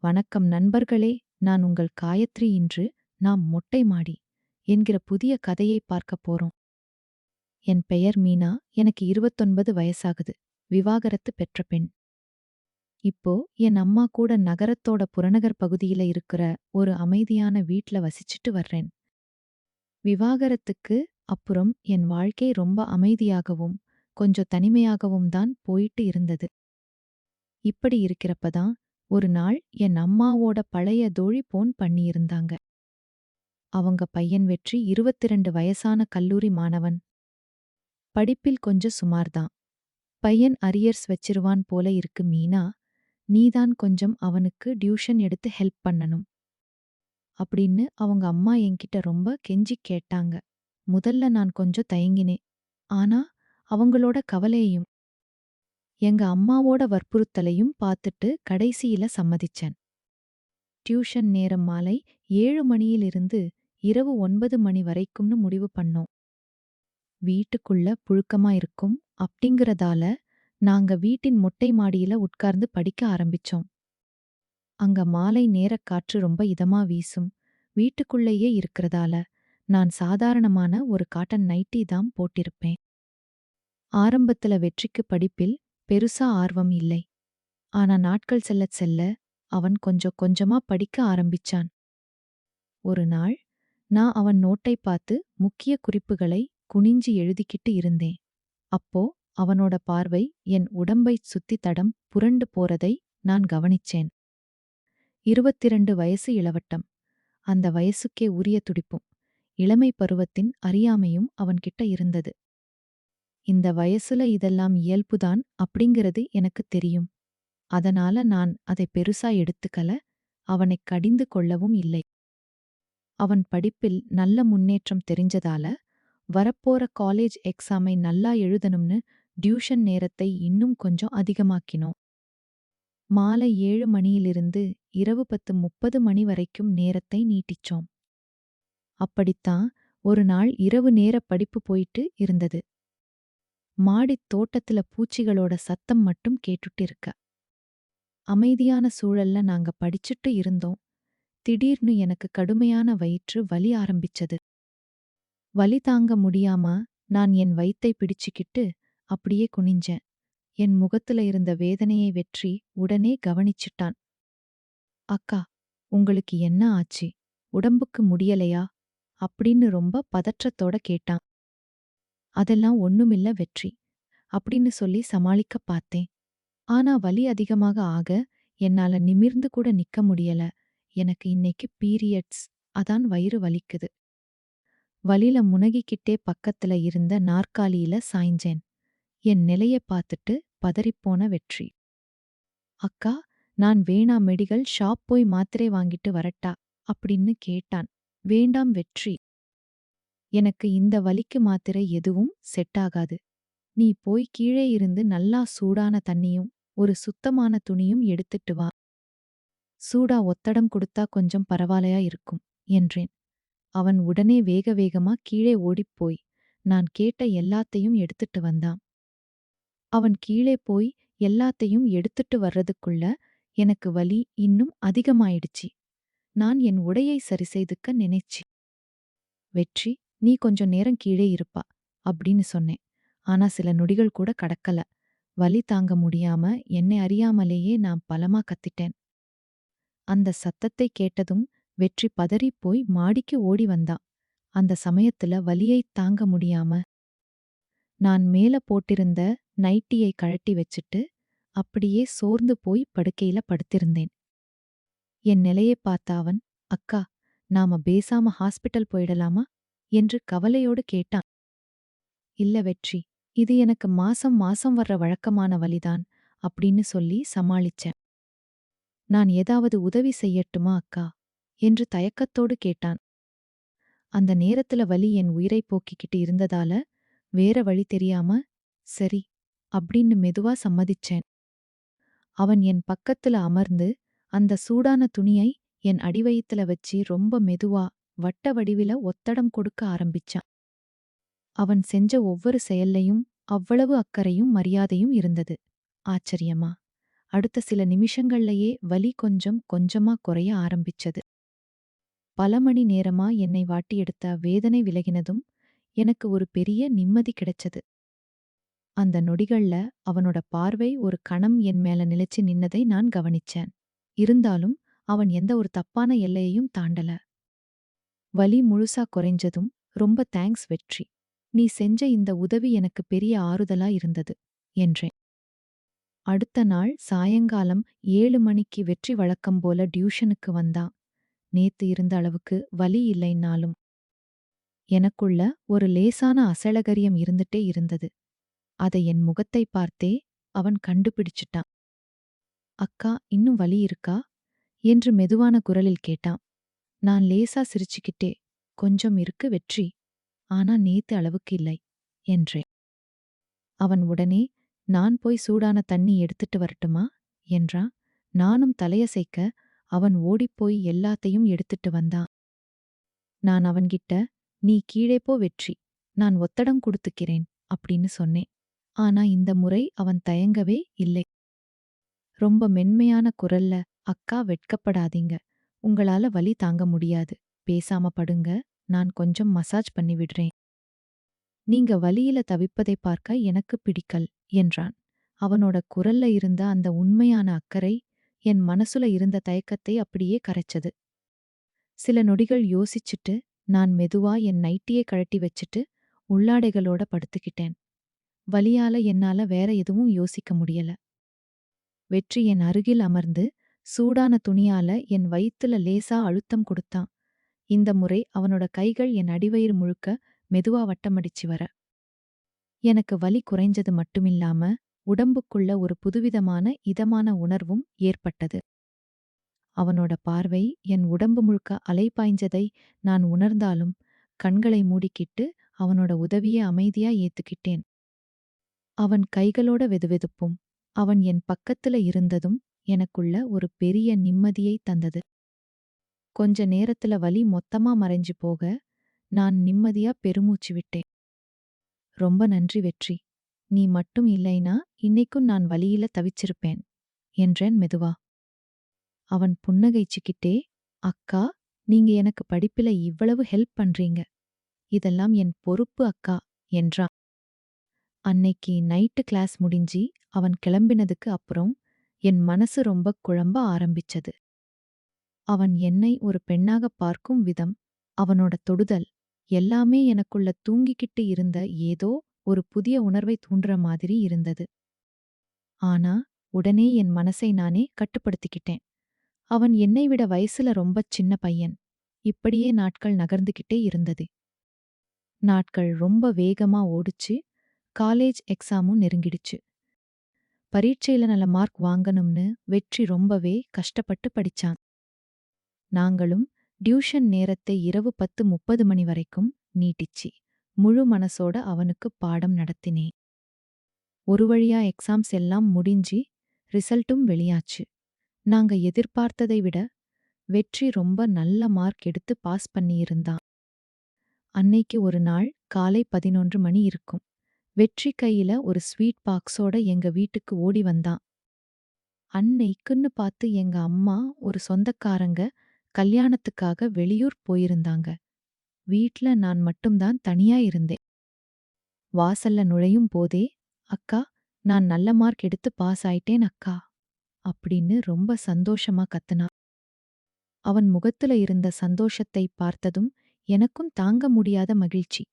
வணக்கம் நண்பர்களே, நான் உங்கள் காயத்ரி. இன்று நாம் மொட்டை மாடி என்கிற புதிய கதையை பார்க்கப் போறோம். என் பெயர் மீனா. எனக்கு 29 வயசாகுது. விவாகரத்து பெற்ற பெண். இப்போ என் அம்மா கூட நகரத்தோட புறநகர் பகுதியில இருக்கிற ஒரு அமைதியான வீட்ல வசிச்சுட்டு வர்றேன். விவாகரத்துக்கு அப்புறம் என் வாழ்க்கை ரொம்ப அமைதியாகவும் கொஞ்சம் தனிமையாகவும் தான் போயிட்டு இருந்தது. இப்படி இருக்கிறப்ப தான் ஒரு நாள் என் அம்மாவோட பழைய தோழி போன் பண்ணியிருந்தாங்க. அவங்க பையன் வெற்றி 22 வயசான கல்லூரி மாணவன். படிப்பில் கொஞ்சம் சுமார்தான். பையன் அரியர்ஸ் வச்சிருவான் போல இருக்கு மீனா. நீதான் கொஞ்சம் அவனுக்கு டியூஷன் எடுத்து ஹெல்ப் பண்ணணும் அப்படின்னு அவங்க அம்மா என்கிட்ட ரொம்ப கெஞ்சிக் கேட்டாங்க. முதல்ல நான் கொஞ்சம் தயங்கினேன். ஆனா அவங்களோட கவலையையும் எங்க அம்மாவோட வற்புறுத்தலையும் பார்த்துட்டு கடைசியில சம்மதிச்சேன். டியூஷன் நேரம் மாலை 7 மணியிலிருந்து இரவு 9 மணி வரைக்கும்னு முடிவு பண்ணோம். வீட்டுக்குள்ள புழுக்கமா இருக்கும் அப்படிங்கறதால நாங்க வீட்டின் மொட்டை மாடியில உட்கார்ந்து படிக்க ஆரம்பிச்சோம். அங்க மாலை நேரக் காற்று ரொம்ப இதமா வீசும். வீட்டுக்குள்ளேயே இருக்கிறதால நான் சாதாரணமான ஒரு காட்டன் நைட்டி தான் போட்டிருப்பேன். ஆரம்பத்துல வெற்றிக்கு படிப்பில் பெருசா ஆர்வம் இல்லை. ஆனா நாட்கள் செல்லச் செல்ல அவன் கொஞ்சம் கொஞ்சமா படிக்க ஆரம்பிச்சான். ஒரு நாள் நான் அவன் நோட்டை பார்த்து முக்கிய குறிப்புகளை குனிஞ்சு எழுதிக்கிட்டு இருந்தேன். அப்போ அவனோட பார்வை என் உடம்பைச் சுத்தி தடம் புரண்டு போறதை நான் கவனிச்சேன். 22 வயசு இளவட்டம். அந்த வயசுக்கே உரிய துடிப்பும் இளமை பருவத்தின் அறியாமையும் அவன்கிட்ட இருந்தது. இந்த வயசுல இதெல்லாம் இயல்புதான் அப்படிங்கிறது எனக்குத் தெரியும். அதனால நான் அதை பெருசா எடுத்துக்கல. அவனைக் கடிந்து கொள்ளவும் இல்லை. அவன் படிப்பில் நல்ல முன்னேற்றம் தெரிஞ்சதால வரப்போற காலேஜ் எக்ஸாமை நல்லா எழுதணும்னு டியூஷன் நேரத்தை இன்னும் கொஞ்சம் அதிகமாக்கினோம். மாலை 7 மணியிலிருந்து இரவு 10:30 மணி வரைக்கும் நேரத்தை நீட்டிச்சோம். அப்படித்தான் ஒரு நாள் இரவு நேர படிப்பு போயிட்டு இருந்தது. மாடித் தோட்டத்துல பூச்சிகளோட சத்தம் மட்டும் கேட்டுட்டு இருக்க. அமைதியான சூழல்ல நாங்க படிச்சுட்டு இருந்தோம். திடீர்னு எனக்கு கடுமையான வயிற்று வலி ஆரம்பிச்சது. வலி தாங்க முடியாம நான் என் வயித்தை பிடிச்சுக்கிட்டு அப்படியே குனிஞ்சேன். என் முகத்துல இருந்த வேதனையை வெற்றி உடனே கவனிச்சிட்டான். அக்கா, உங்களுக்கு என்ன ஆச்சு? உடம்புக்கு முடியலையா? அப்படின்னு ரொம்ப பதற்றத்தோட கேட்டான். அதெல்லாம் ஒண்ணுமில்ல வெற்றி அப்படின்னு சொல்லி சமாளிக்க பார்த்தேன். ஆனா வலி அதிகமாக ஆக என்னால நிமிர்ந்து கூட நிக்க முடியல. எனக்கு இன்னைக்கு பீரியட்ஸ். அதான் வயிறு வலிக்குது. வலில முனகிக்கிட்டே பக்கத்துல இருந்த நாற்காலியில சாய்ஞ்சேன். என் நிலைய பார்த்துட்டு பதறிப்போன வெற்றி. அக்கா, நான் வேணா மெடிக்கல் ஷாப் போய் மாத்திரை வாங்கிட்டு வரட்டா அப்படின்னு கேட்டான். வேண்டாம் வெற்றி. எனக்கு இந்த வலிக்கு மாத்திரை எதுவும் செட் ஆகாது. நீ போய் கீழே இருந்து நல்லா சூடான தண்ணியும் ஒரு சுத்தமான துணியும் எடுத்துட்டு வா. சூடா ஒத்தடம் கொடுத்தா கொஞ்சம் பரவாயில்லையா இருக்கும் என்றேன். அவன் உடனே வேக வேகமா கீழே ஓடிப்போய் நான் கேட்ட எல்லாத்தையும் எடுத்துட்டு வந்தான். அவன் கீழே போய் எல்லாத்தையும் எடுத்துட்டு வர்றதுக்குள்ள எனக்கு வலி இன்னும் அதிகமாயிடுச்சு. நான் என் உடையை சரிசெய்துக்க நினைச்சி. வெற்றி, நீ கொஞ்சம் நேரம் கீழே இருப்பா அப்படின்னு சொன்னேன். ஆனா சில நொடிகள் கூட கடக்கல. வலி தாங்க முடியாம என்னை அறியாமலேயே நான் பலமா கத்திட்டேன். அந்த சத்தத்தை கேட்டதும் வெற்றி பதறிப் போய் மாடிக்கு ஓடி வந்தான். அந்த சமயத்துல வலியைத் தாங்க முடியாம நான் மேல போட்டிருந்த நைட்டியை கழட்டி வச்சுட்டு அப்படியே சோர்ந்து போய் படுக்கையில படுத்திருந்தேன். என் நிலையைப் பார்த்த அவன், அக்கா, நாம பேசாம ஹாஸ்பிட்டல் போயிடலாமா என்று கவலையோடு கேட்டான். இல்ல வெற்றி, இது எனக்கு மாசம் மாசம் வர்ற வழக்கமான வலிதான் அப்படின்னு சொல்லி சமாளிச்சேன். நான் ஏதாவது உதவி செய்யட்டுமா அக்கா என்று தயக்கத்தோடு கேட்டான். அந்த நேரத்துல வலி என் உயிரைப் போக்கிக்கிட்டு இருந்ததால வேற வழி தெரியாம சரி அப்படின்னு மெதுவா சம்மதிச்சேன். அவன் என் பக்கத்துல அமர்ந்து அந்த சூடான துணியை என் அடிவயித்துல வச்சு ரொம்ப மெதுவா வட்ட வடிவில ஒத்தடம் கொடுக்க ஆரம்பிச்சான். அவன் செஞ்ச ஒவ்வொரு செயல்லையும் அவ்வளவு அக்கறையும் மரியாதையும் இருந்தது. ஆச்சரியமா? அடுத்த சில நிமிஷங்கள்லயே வலி கொஞ்சம் கொஞ்சமா குறைய ஆரம்பிச்சது. பல மணி நேரமா என்னை வாட்டி எடுத்த வேதனை விலகினதும் எனக்கு ஒரு பெரிய நிம்மதி கிடைச்சது. அந்த நொடிகள்ல அவனோட பார்வை ஒரு கணம் என் மேல நிலைச்சு நின்னதை நான் கவனிச்சேன். இருந்தாலும் அவன் எந்த ஒரு தப்பான எல்லையையும் தாண்டல. வலி முழுசா குறைஞ்சதும், "ரொம்ப தேங்க்ஸ் வெற்றி. நீ செஞ்ச இந்த உதவி எனக்கு பெரிய ஆறுதலா இருந்தது" என்றேன். அடுத்த நாள் சாயங்காலம் 7 மணிக்கு வெற்றி வழக்கம் போல டியூஷனுக்கு வந்தான். நேத்து இருந்த அளவுக்கு வலி இல்லைன்னாலும் எனக்குள்ள ஒரு லேசான அசௌகரியம் இருந்துட்டே இருந்தது. அதை என் முகத்தை பார்த்தே அவன் கண்டுபிடிச்சிட்டான். "அக்கா, இன்னும் வலி இருக்கா?" என்று மெதுவான குரலில் கேட்டான். நான் லேசா சிரிச்சுக்கிட்டே, "கொஞ்சம் இருக்கு வெற்றி. ஆனா நேத்து அளவுக்கு இல்லை" என்றேன். அவன் உடனே, "நான் போய் சூடான தண்ணி எடுத்துட்டு வரட்டுமா?" என்றான். நானும் தலையசைக்க, அவன் ஓடிப்போய் எல்லாத்தையும் எடுத்துட்டு வந்தான். நான் அவன்கிட்ட, "நீ கீழே போ வெற்றி. நான் ஒத்தடம் குடுத்துக்கிறேன்" அப்படின்னு சொன்னேன். ஆனா இந்த முறை அவன் தயங்கவே இல்லை. ரொம்ப மென்மையான குரல்ல, "அக்கா வெட்கப்படாதீங்க. உங்களால வலி தாங்க முடியாது. பேசாம படுங்க. நான் கொஞ்சம் மசாஜ் பண்ணி விடுறேன். நீங்க வலியில தவிப்பதை பார்க்க எனக்கு பிடிக்கல்" என்றான். அவனோட குரல்ல இருந்த அந்த உண்மையான அக்கறை என் மனசுல இருந்த தயக்கத்தை அப்படியே கரைச்சது. சில நொடிகள் யோசிச்சுட்டு நான் மெதுவா என் நைட்டியை கழட்டி வச்சுட்டு உள்ளாடைகளோட படுத்துக்கிட்டேன். வலியால என்னால வேற எதுவும் யோசிக்க முடியல. வெற்றி என் அருகில் அமர்ந்து சூடான துணியால என் வயித்துல லேசா அழுத்தம் கொடுத்தான். இந்த முறை அவனோட கைகள் என் அடிவயிறு முழுக்க மெதுவா வட்டமடிச்சு வர எனக்கு வலி குறைஞ்சது மட்டுமில்லாம உடம்புக்குள்ள ஒரு புதுவிதமான இதமான உணர்வும் ஏற்பட்டது. அவனோட பார்வை என் உடம்பு முழுக்க அலைபாய்ஞ்சதை நான் உணர்ந்தாலும் கண்களை மூடிக்கிட்டு அவனோட உதவிய அமைதியா ஏத்துக்கிட்டேன். அவன் கைகளோட வெதுவெதுப்பும் அவன் என் பக்கத்துல இருந்ததும் எனக்குள்ள ஒரு பெரிய நிம்மதியை தந்தது. கொஞ்ச நேரத்துல வலி மொத்தமா மறைஞ்சு போக நான் நிம்மதியா பெருமூச்சு விட்டேன். "ரொம்ப நன்றி வெற்றி. நீ மட்டும் இல்லைனா இன்னைக்கும் நான் வலியில தவிச்சிருப்பேன்" என்றேன் மெதுவா. அவன் புன்னகைச்சுக்கிட்டே, "அக்கா, நீங்க எனக்கு படிப்பில இவ்வளவு ஹெல்ப் பண்றீங்க. இதெல்லாம் என் பொறுப்பு அக்கா" என்றான். அன்னைக்கு நைட்டு கிளாஸ் முடிஞ்சு அவன் கிளம்பினதுக்கு அப்புறம் என் மனசு ரொம்ப குழம்ப ஆரம்பிச்சது. அவன் என்னை ஒரு பெண்ணாக பார்க்கும் விதம், அவனோட தொடுதல், எல்லாமே எனக்குள்ள தூங்கிக்கிட்டு இருந்த ஏதோ ஒரு புதிய உணர்வை தூண்டுற மாதிரி இருந்தது. ஆனா உடனே என் மனசை நானே கட்டுப்படுத்திக்கிட்டேன். அவன் என்னை விட வயசுல ரொம்பச் சின்ன பையன். இப்படியே நாட்கள் நகர்ந்துகிட்டே இருந்தது. நாட்கள் ரொம்ப வேகமா ஓடுச்சு. காலேஜ் எக்ஸாமும் நெருங்கிடுச்சு. பரீட்சையில நல்ல மார்க் வாங்கணும்னு வெற்றி ரொம்பவே கஷ்டப்பட்டு படிச்சான். நாங்களும் டியூஷன் நேரத்தை இரவு 10:30 மணி வரைக்கும் நீட்டிச்சு முழு மனசோட அவனுக்கு பாடம் நடத்தினேன். ஒரு வழியா எக்ஸாம்ஸ் எல்லாம் முடிஞ்சு ரிசல்ட்டும் வெளியாச்சு. நாங்க எதிர்பார்த்ததை விட வெற்றி ரொம்ப நல்ல மார்க் எடுத்து பாஸ் பண்ணியிருந்தான். அன்னைக்கு ஒரு நாள் காலை 11 மணி இருக்கும். வெற்றி கையில ஒரு ஸ்வீட் பாக்ஸோட எங்க வீட்டுக்கு ஓடி வந்தான். அன்னைக்குன்னு பார்த்து எங்க அம்மா ஒரு சொந்தக்காரங்க கல்யாணத்துக்காக வெளியூர் போயிருந்தாங்க. வீட்ல நான் மட்டும்தான் தனியா இருந்தேன். வாசல்ல நுழையும் போதே, "அக்கா, நான் நல்ல மார்க் எடுத்து பாஸ் ஆயிட்டேன் அக்கா" அப்படின்னு ரொம்ப சந்தோஷமா கத்துனான். அவன் முகத்துல இருந்த சந்தோஷத்தை பார்த்ததும் எனக்கும் தாங்க முடியாத மகிழ்ச்சி.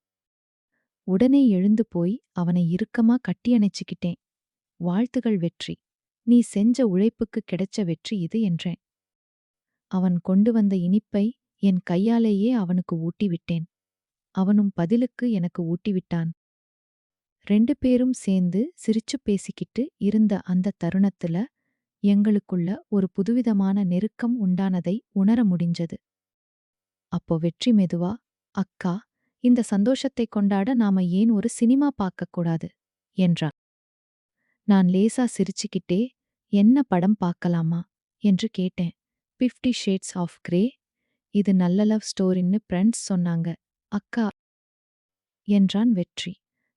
உடனே எழுந்து போய் அவனை இறுக்கமா கட்டியணைச்சுக்கிட்டேன். "வாழ்த்துகள் வெற்றி. நீ செஞ்ச உழைப்புக்கு கிடைச்ச வெற்றி இது" என்றேன். அவன் கொண்டு வந்த இனிப்பை என் கையாலேயே அவனுக்கு ஊட்டிவிட்டேன். அவனும் பதிலுக்கு எனக்கு ஊட்டிவிட்டான். 2 பேரும் சேர்ந்து சிரிச்சு பேசிக்கிட்டு இருந்த அந்த தருணத்துல எங்களுக்குள்ள ஒரு புதுவிதமான நெருக்கம் உண்டானதை உணர முடிஞ்சது. அப்போ வெற்றி மெதுவா, "அக்கா, இந்த சந்தோஷத்தை கொண்டாட நாம ஏன் ஒரு சினிமா பார்க்கக் கூடாது?" என்றான். நான் லேசா சிரிச்சுக்கிட்டே, "என்ன படம் பார்க்கலாமா?" என்று கேட்டேன். "50 ஷேட்ஸ் ஆஃப் கிரே. இது நல்ல லவ் ஸ்டோரின்னு ஃப்ரெண்ட்ஸ் சொன்னாங்க அக்கா" என்றான் வெற்றி.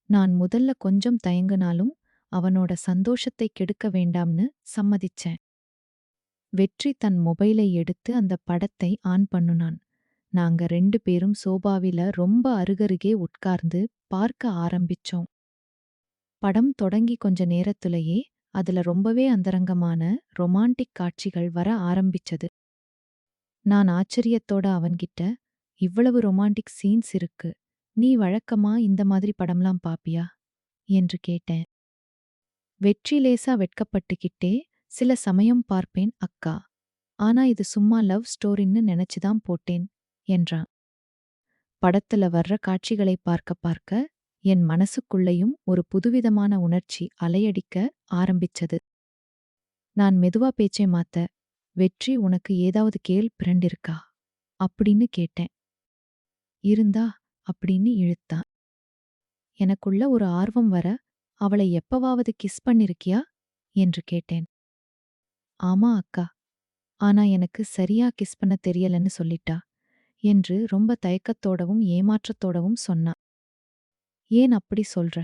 நான் முதல்ல கொஞ்சம் தயங்குனாலும் அவனோட சந்தோஷத்தை கெடுக்க வேண்டாம்னு சம்மதிச்சேன். வெற்றி தன் மொபைலை எடுத்து அந்த படத்தை ஆன் பண்ணுனான். நாங்க 2 பேரும் சோபாவில ரொம்ப அருகருகே உட்கார்ந்து பார்க்க ஆரம்பிச்சோம். படம் தொடங்கி கொஞ்ச நேரத்திலேயே அதுல ரொம்பவே அந்தரங்கமான ரொமான்டிக் காட்சிகள் வர ஆரம்பிச்சது. நான் ஆச்சரியத்தோட அவன்கிட்ட, "இவ்வளவு ரொமான்டிக் சீன்ஸ் இருக்கு. நீ வழக்கமா இந்த மாதிரி படம்லாம் பாப்பியா?" என்று கேட்டேன். வெற்றி லேசா வெட்கப்பட்டுக்கிட்டே, "சில சமயம் பார்ப்பேன் அக்கா. ஆனா இது சும்மா லவ் ஸ்டோரின்னு நெனச்சுதான் போட்டேன்" என்றான். படத்துல வர்ற காட்சிகளை பார்க்க பார்க்க என் மனசுக்குள்ளேயும் ஒரு புதுவிதமான உணர்ச்சி அலையடிக்க ஆரம்பிச்சது. நான் மெதுவா பேச்சை மாத்த, "வெற்றி உனக்கு ஏதாவது கேர்ள் ஃப்ரெண்ட் இருக்கா?" அப்படின்னு கேட்டேன். "இருந்தா" அப்படின்னு இழுத்தான். எனக்குள்ள ஒரு ஆர்வம் வர, "அவளை எப்பவாவது கிஸ் பண்ணிருக்கியா?" என்று கேட்டேன். "ஆமா அக்கா. ஆனா எனக்கு சரியா கிஸ் பண்ண தெரியலன்னு சொல்லிட்டா" என்று ரொம்ப தயக்கத்தோடவும் ஏமாற்றத்தோடவும் சொன்னா. "ஏன் அப்படி சொல்ற?"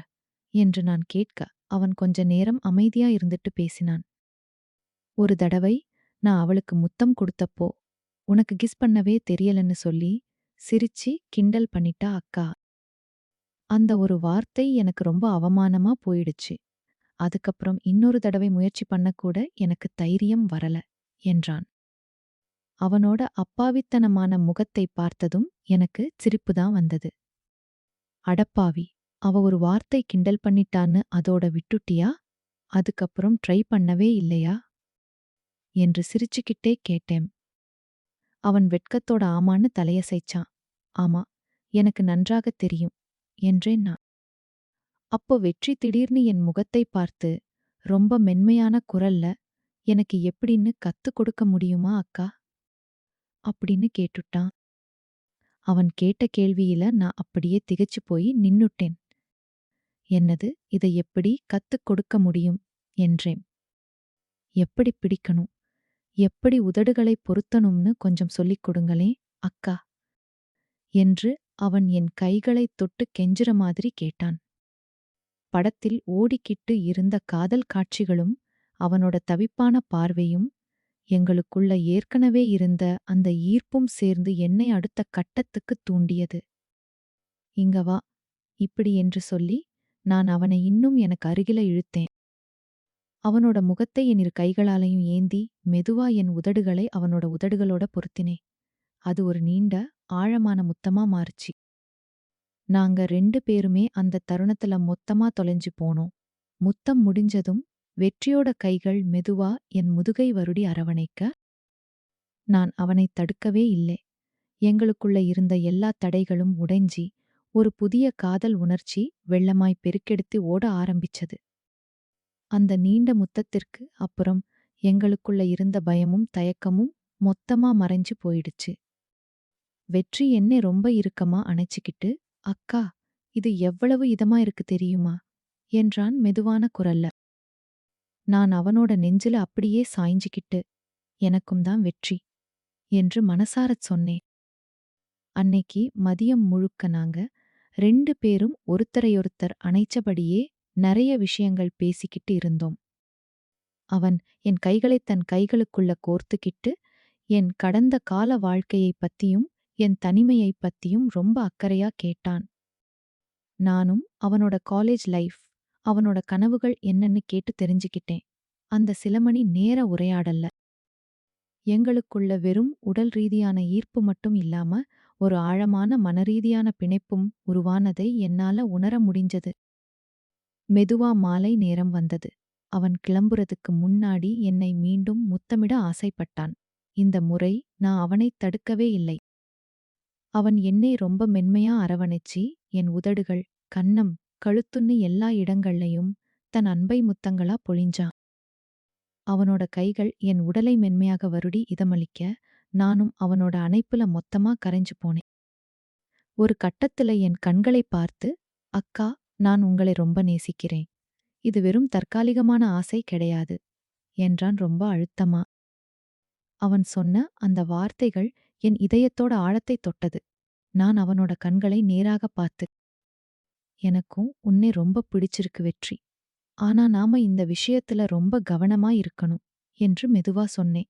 என்று நான் கேட்க, அவன் கொஞ்ச நேரம் அமைதியா இருந்துட்டு பேசினான். "ஒரு தடவை நான் அவளுக்கு முத்தம் குடுத்தப்போ, உனக்கு கிஸ் பண்ணவே தெரியலன்னு சொல்லி, சிரிச்சு கிண்டல் பண்ணிட்டா அக்கா. அந்த ஒரு வார்த்தை எனக்கு ரொம்ப அவமானமா போயிடுச்சு. அதுக்கப்புறம் இன்னொரு தடவை முயற்சி பண்ணக்கூட எனக்கு தைரியம் வரல" என்றான். அவனோட அப்பாவித்தனமான முகத்தை பார்த்ததும் எனக்கு சிரிப்புதான் வந்தது. "அடப்பாவி! அவ ஒரு வார்த்தை கிண்டல் பண்ணிட்டான்னு அதோட விட்டுட்டியா? அதுக்கப்புறம் ட்ரை பண்ணவே இல்லையா?" என்று சிரிச்சுக்கிட்டே கேட்டேன். அவன் வெட்கத்தோட ஆமான்னு தலையசைச்சான். "ஆமா, எனக்கு நன்றாகத் தெரியும்" என்றேன் நான். அப்போ வெற்றி திடீர்னு என் முகத்தை பார்த்து, ரொம்ப மென்மையான குரல்ல, "எனக்கு எப்படின்னு கத்துக் கொடுக்க முடியுமா அக்கா?" அப்படின்னு கேட்டுட்டான். அவன் கேட்ட கேள்வியில நான் அப்படியே திகைச்சு போய் நின்னுட்டேன். "என்னது, இதை எப்படி கத்துக் கொடுக்க முடியும்?" என்றேன். "எப்படி பிடிக்கணும், எப்படி உதடுகளை பொருத்தணும்னு கொஞ்சம் சொல்லிக் கொடுங்களேன் அக்கா" என்று அவன் என் கைகளைத் தொட்டு கெஞ்சுற மாதிரி கேட்டான். படத்தில் ஓடிக்கிட்டு இருந்த காதல் காட்சிகளும் அவனோட தவிப்பான பார்வையும் எங்களுக்குள்ள ஏற்கனவே இருந்த அந்த ஈர்ப்பும் சேர்ந்து என்னை அடுத்த கட்டத்துக்குத் தூண்டியது. "இங்க வா" இப்படி என்று சொல்லி நான் அவனை இன்னும் எனக்கு அருகில இழுத்தேன். அவனோட முகத்தை என் இரு கைகளாலையும் ஏந்தி மெதுவா என் உதடுகளை அவனோட உதடுகளோட பொருத்தினேன். அது ஒரு நீண்ட ஆழமான முத்தமா மாறுச்சு. நாங்க 2 பேருமே அந்த தருணத்துல மொத்தமா தொலைஞ்சு போனோம். முத்தம் முடிஞ்சதும் வெற்றியோட கைகள் மெதுவா என் முதுகை வருடி அரவணைக்க, நான் அவனைத் தடுக்கவே இல்லை. எங்களுக்குள்ள இருந்த எல்லா தடைகளும் உடைஞ்சி ஒரு புதிய காதல் உணர்ச்சி வெள்ளமாய் பெருக்கெடுத்து ஓட ஆரம்பிச்சது. அந்த நீண்ட முத்தத்திற்கு அப்புறம் எங்களுக்குள்ள இருந்த பயமும் தயக்கமும் மொத்தமா மறைஞ்சு போயிடுச்சு. வெற்றி என்னை ரொம்ப இறுக்கமா அணைச்சுக்கிட்டு, "அக்கா, இது எவ்வளவு இதமா இருக்கு தெரியுமா?" என்றான் மெதுவான குரல்ல. நான் அவனோட நெஞ்சில அப்படியே சாய்ஞ்சுக்கிட்டு, "எனக்கும் தான் வெற்றி" என்று மனசாரச் சொன்னேன். அன்னைக்கு மதியம் முழுக்க நாங்க 2 பேரும் ஒருத்தரையொருத்தர் அணைச்சபடியே நெறைய விஷயங்கள் பேசிக்கிட்டு இருந்தோம். அவன் என் கைகளைத் தன் கைகளுக்குள்ள கோர்த்துக்கிட்டு, என் கடந்த கால வாழ்க்கையைப் பத்தியும், என் தனிமையைப் பத்தியும் ரொம்ப அக்கறையா கேட்டான். நானும் அவனோட காலேஜ் லைஃப், அவனோட கனவுகள் என்னன்னு கேட்டு தெரிஞ்சுக்கிட்டேன். அந்த சில மணி நேர உரையாடல்ல. எங்களுக்குள்ள வெறும் உடல் ரீதியான ஈர்ப்பு மட்டும் இல்லாம, ஒரு ஆழமான மனரீதியான பிணைப்பும் உருவானதை என்னால உணர முடிஞ்சது. மெதுவா மாலை நேரம் வந்தது. அவன் கிளம்புறதுக்கு முன்னாடி என்னை மீண்டும் முத்தமிட ஆசைப்பட்டான். இந்த முறை நான் அவனைத் தடுக்கவே இல்லை. அவன் என்னை ரொம்ப மென்மையா அரவணைச்சி, என் உதடுகள், கன்னம், கழுத்துன்னு எல்லா இடங்கள்லயும் தன் அன்பை முத்தங்களா பொழிஞ்சான். அவனோட கைகள் என் உடலை மென்மையாக வருடி இதமளிக்க, நானும் அவனோட அணைப்புல மொத்தமா கரைஞ்சு போனேன். ஒரு கட்டத்துல என் கண்களைப் பார்த்து, "அக்கா, நான் உங்களை ரொம்ப நேசிக்கிறேன். இது வெறும் தற்காலிகமான ஆசை கிடையாது" என்றான் ரொம்ப அழுத்தமா. அவன் சொன்ன அந்த வார்த்தைகள் என் இதயத்தோட ஆழத்தைத் தொட்டது. நான் அவனோட கண்களை நேராக பார்த்து, "எனக்கும் உன்னை ரொம்ப பிடிச்சிருக்கு வெற்றி. ஆனா நாம இந்த விஷயத்துல ரொம்ப கவனமா இருக்கணும் என்று மெதுவா சொன்னேன்.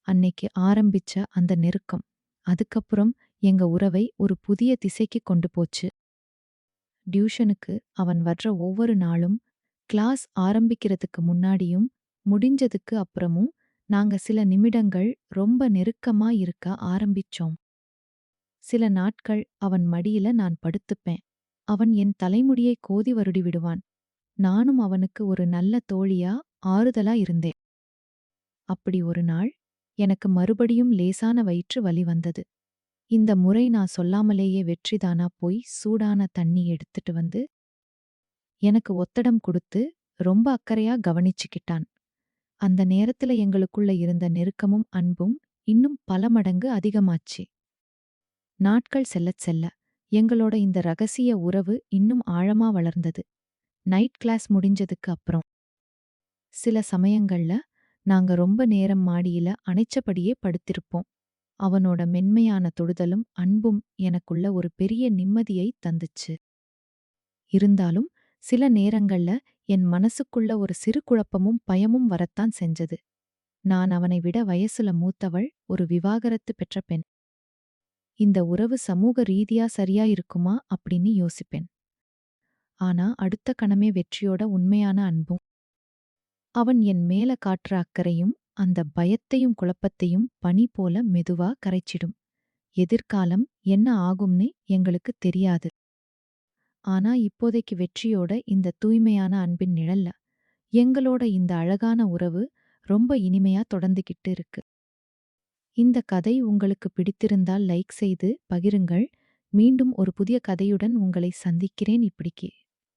அன்னைக்கு ஆரம்பிச்ச அந்த நெருக்கம், அதுக்கப்புறம் எங்க உறவை ஒரு புதிய திசைக்கு கொண்டு போச்சு. டியூஷனுக்கு அவன் வர்ற ஒவ்வொரு நாளும், கிளாஸ் ஆரம்பிக்கிறதுக்கு முன்னாடியும், முடிஞ்சதுக்கு அப்புறமும் நாங்க சில நிமிடங்கள் ரொம்ப நெருக்கமா இருக்க ஆரம்பிச்சோம். சில நாட்கள் அவன் மடியில நான் படுத்துப்பேன். அவன் என் தலைமுடியை கோதி வருடி விடுவான். நானும் அவனுக்கு ஒரு நல்ல தோழியா, ஆறுதலா இருந்தேன். அப்படி ஒரு நாள், எனக்கு மறுபடியும் லேசான வயிற்று வலி வந்தது. இந்த முறை நான் சொல்லாமலேயே வெற்றிதானா போய் சூடான தண்ணி எடுத்துட்டு வந்து, எனக்கு ஒத்தடம் குடுத்து, ரொம்ப அக்கறையா கவனிச்சுக்கிட்டான். அந்த நேரத்துல எங்களுக்குள்ள இருந்த நெருக்கமும் அன்பும் இன்னும் பல மடங்கு அதிகமாச்சு. நாட்கள் செல்லச் செல்ல, எங்களோட இந்த ரகசிய உறவு இன்னும் ஆழமா வளர்ந்தது. நைட் கிளாஸ் முடிஞ்சதுக்கு அப்புறம், சில சமயங்கள்ல நாங்க ரொம்ப நேரம் மாடியில அணைச்சபடியே படுத்திருப்போம். அவனோட மென்மையான தொடுதலும் அன்பும் எனக்குள்ள ஒரு பெரிய நிம்மதியை தந்துச்சு. இருந்தாலும் சில நேரங்கள்ல என் மனசுக்குள்ள ஒரு சிறு குழப்பமும் பயமும் வரத்தான் செஞ்சது. நான் அவனை விட வயசுல மூத்தவள், ஒரு விவாகரத்து பெற்ற பெண். இந்த உறவு சமூக ரீதியா சரியா இருக்குமா அப்படின்னு யோசிப்பேன். ஆனா அடுத்த கணமே வெற்றியோட உண்மையான அன்பும், அவன் என் மேல காட்டுற அக்கறையும் அந்த பயத்தையும் குழப்பத்தையும் பனி போல மெதுவா கரைச்சிடும். எதிர்காலம் என்ன ஆகும்னு எங்களுக்கு தெரியாது. ஆனா இப்போதைக்கு வெற்றியோட இந்த தூய்மையான அன்பின் நிழல்ல எங்களோட இந்த அழகான உறவு ரொம்ப இனிமையா தொடர்ந்துகிட்டு இருக்கு. இந்த கதை உங்களுக்கு பிடித்திருந்தால் லைக் செய்து பகிருங்கள். மீண்டும் ஒரு புதிய கதையுடன் உங்களை சந்திக்கிறேன் இப்படிக்கு.